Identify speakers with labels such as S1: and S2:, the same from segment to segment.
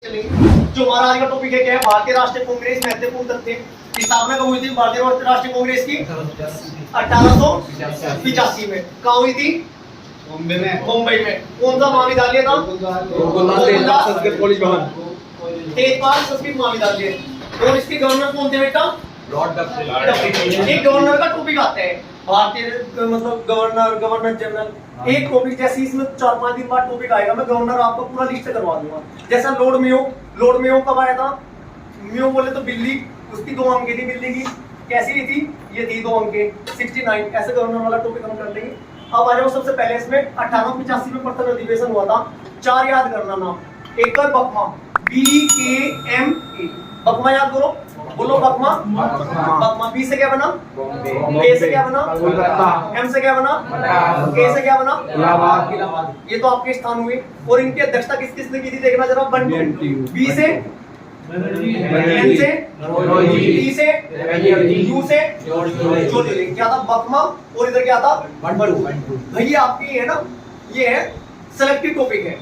S1: जो हमारा आज का टॉपिक है क्या है, भारतीय राष्ट्रीय कांग्रेस महत्वपूर्ण तथ्य। स्थापना कब हुई थी भारतीय राष्ट्रीय कांग्रेस की? 1885 में। कहाँ हुई थी? मुंबई में। कौन सा महाविद्यालय था? तेजपाल संस्कृत महाविद्यालय। और इसके गवर्नर कौन थे बेटा? Lord Dufferin. एक गवर्नर का टॉपिक आता है, भारतीय मतलब गवर्नर जनरल। एक टॉपिक जैसे इसमें 4-5 दिन बाद टॉपिक आएगा, मैं गवर्नर आपको पूरा लिस्ट करवा दूंगा। जैसा लॉर्ड मेयो कब आया था? मेयो बोले तो बिल्ली, उसकी 2 अंक थी बिल्ली की। कैसी थी? ये थी 2 अंक 69। ऐसे गवर्नर वाला टॉपिक हम कर लेंगे। अब आ जाओ सबसे पहले इसमें 1885 में प्रथम अधिवेशन हुआ था। 4 याद करना नाम। एक तो बकमा, BKMA। बकमा याद करो, बोलो बकमा। बकमा। बी से क्या बना? ए से क्या बना? एम से क्या बना? ए से क्या बना? इलाहाबाद। ये तो आपके स्थान हुए। और इनकी अध्यक्षता किस किसने की थी देखना जरा। बी से, एम से, डी से, यू से, क्या था? बकमा। और इधर क्या था? भैया आपकी है ना, ये है सेलेक्टिव टॉपिक है।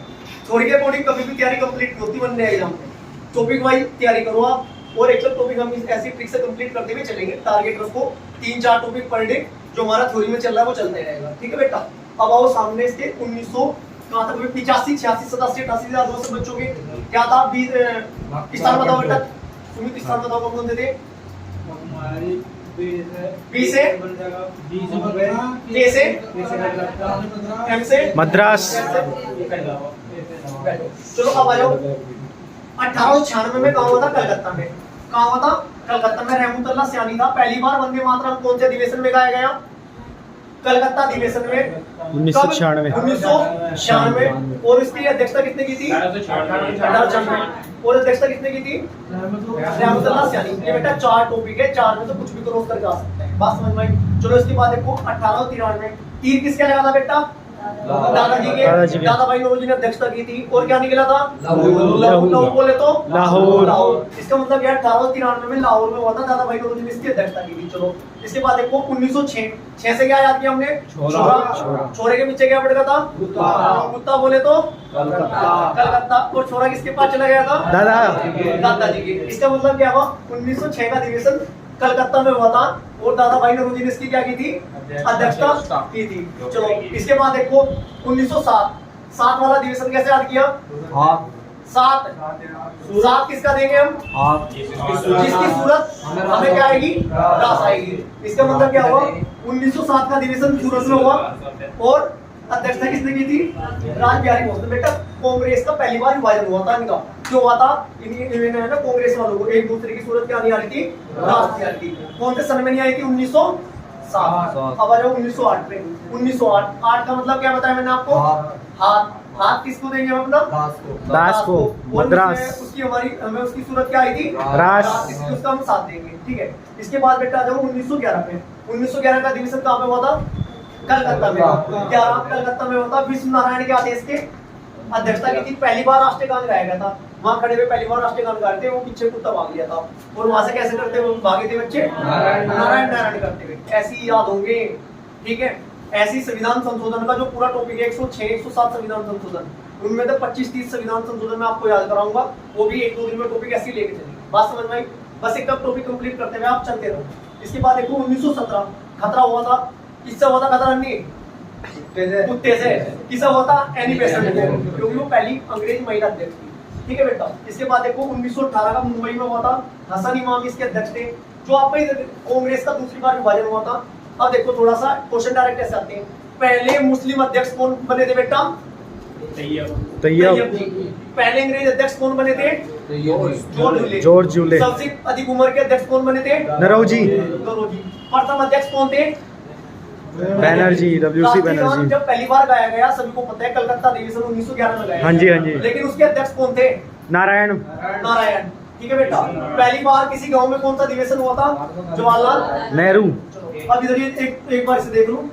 S1: थोड़ी के अकॉर्डिंग कभी भी तैयारी कंप्लीट होती बनने एग्जाम में। टॉपिक वाइज तैयारी करो आप, और एक टॉपिक हम ऐसी ट्रिक से कंप्लीट करते हुए चलेंगे। टारगेट रखो 3-4 टॉपिक पर डे, जो हमारा थ्योरी में चल रहा है वो चलते रहेगा। ठीक है बेटा। अब आओ सामने इसके 1900 कहां तक? 85, 86, 87, 88 याद हो सब बच्चों के? क्या था? स्थान बताओ बेटा। सुमित स्थान बताओ कौन से थे? बी से, ए से, एम से,
S2: मद्रास।
S1: चलो अब आ जाओ 1896 में कहाँ हुआ था? कलकत्ता में। कहाँ हुआ था? कलकत्ता में। रहमतुल्लाह सयानी था। पहली बार वंदे मातरम कौन से अधिवेशन में गाया गया? कलकत्ता अधिवेशन में। 1996। और इसकी अध्यक्षता किसने की थी? 1896। और अध्यक्षता किसने की थी? रहमतुल्लाह सयानी। ये बेटा 4 टॉपिक है, 4 में तो कुछ भी क्रॉस करके आ सकते हैं। बात समझ में आई? चलो इसके बाद देखो 1893। 3 किसके लगा था बेटा? दादाजी के। दादा भाई नौरोजी ने अध्यक्षता की थी। और क्या निकला था? लाहौर। बोले तो लाहौर। इसका मतलब क्या? 1893 में लाहौर में हुआ था। दादा भाई नौरोजी ने इसकी अध्यक्षता की थी। चलो इसके बाद देखो 1906। 6 से क्या याद किया हमने? छोरे के पीछे क्या पड़ेगा था? कुत्ता। बोले तो कलकत्ता। और छोरा किसके पास चला गया था? दादाजी के। इसका मतलब क्या हुआ? 1906 का अधिवेशन कलकत्ता में हुआ था, और दादा भाई नौरोजी ने इसकी क्या की थी? अध्यक्षता की थी। चलो इसके बाद देखो 1907। 7 वाला अधिवेशन कैसे याद किया? 7 किसका देंगे हम? जिसकी सूरत हमें क्या आएगी? रास आएगी। इसका मतलब क्या हुआ? 1907 का अधिवेशन सूरत में हुआ, और अध्यक्षता किसने की थी? राज बिहारी बोस ने। बेटा कांग्रेस का पहली बार विभाजन हुआ था इनका। क्यों हुआ था? इन्हें ना कांग्रेस वालों को एक दूसरे की सूरत क्या नहीं आ रही थी? रास नहीं आ रही थी। कौन से सन में नहीं आई थी? 1907। अब आ जाओ 1908 पे। 1908। 8 का मतलब क्या बताया मैंने आपको? हाथ किसको देंगे हम अपना?
S2: दास को। मद्रास।
S1: उसकी हमें उसकी सूरत क्या आई थी?
S2: रास।
S1: इसकी उसका हम साथ देंगे। ठीक है। इसके बाद बेटा आ जाओ 1911 पे। 1911 का अधिवेशन कहाँ पे हुआ था? कलकत्ता में। 11 कलकत्ता में हुआ था। विश्व नारायण के आदेश के अध्यक्षता की थी। पहली बार राष्ट्रीय गान गाया गया था। वहां खड़े हुए पहली बार राष्ट्रीय गान गाते वो पीछे कुत्ता भाग लिया था। और वहां से कैसे करते हुए भागे थे बच्चे? नारायण करते हुए। ऐसी याद होंगे। ठीक है। ऐसी संविधान संशोधन का जो पूरा टॉपिक है 106, 107 संविधान संशोधन, उनमें से 25-30 संविधान संशोधन मैं आपको याद कराऊंगा। वो भी 1-2 दिन में टॉपिक ऐसे लेके चलेंगे। बात समझ में आई? बस एक टॉपिक कंप्लीट करते हुए आप चलते रहो। इसके बाद देखो 1917 खतरा हुआ था। किससे हुआ था खतरा? अन्नी कुत्ते से। किससे हुआ था? एनी बेसेंट से, क्योंकि वो पहली अंग्रेज महिला अध्यक्ष थी। ठीक है बेटा। इसके बाद देखो 1918 का मुंबई में हुआ था। हसन इमाम इसके अध्यक्ष थे। जो आपका कांग्रेस का दूसरी बार विभाजन हुआ था। अब देखो थोड़ा सा क्वेश्चन डायरेक्ट ऐसे आते हैं। पहले मुस्लिम अध्यक्ष कौन बने थे बेटा? तैयब। पहले अंग्रेज अध्यक्ष कौन बने थे?
S2: जॉर्ज जूले।
S1: सबसे अधिक उम्र के अध्यक्ष कौन बने थे?
S2: नरौजी।
S1: प्रथम अध्यक्ष कौन थे?
S2: बैनर्जी। WC बैनर्जी।
S1: जब पहली बार गाया गया सभी को पता है, कलकत्ता अधिवेशन 1911 में गाया।
S2: हाँ जी।
S1: लेकिन उसके अध्यक्ष कौन थे?
S2: नारायण।
S1: ठीक है बेटा। पहली बार किसी गांव में कौन सा अधिवेशन हुआ था? जवाहरलाल
S2: नेहरू।
S1: अब इधर एक बार इसे देख लो।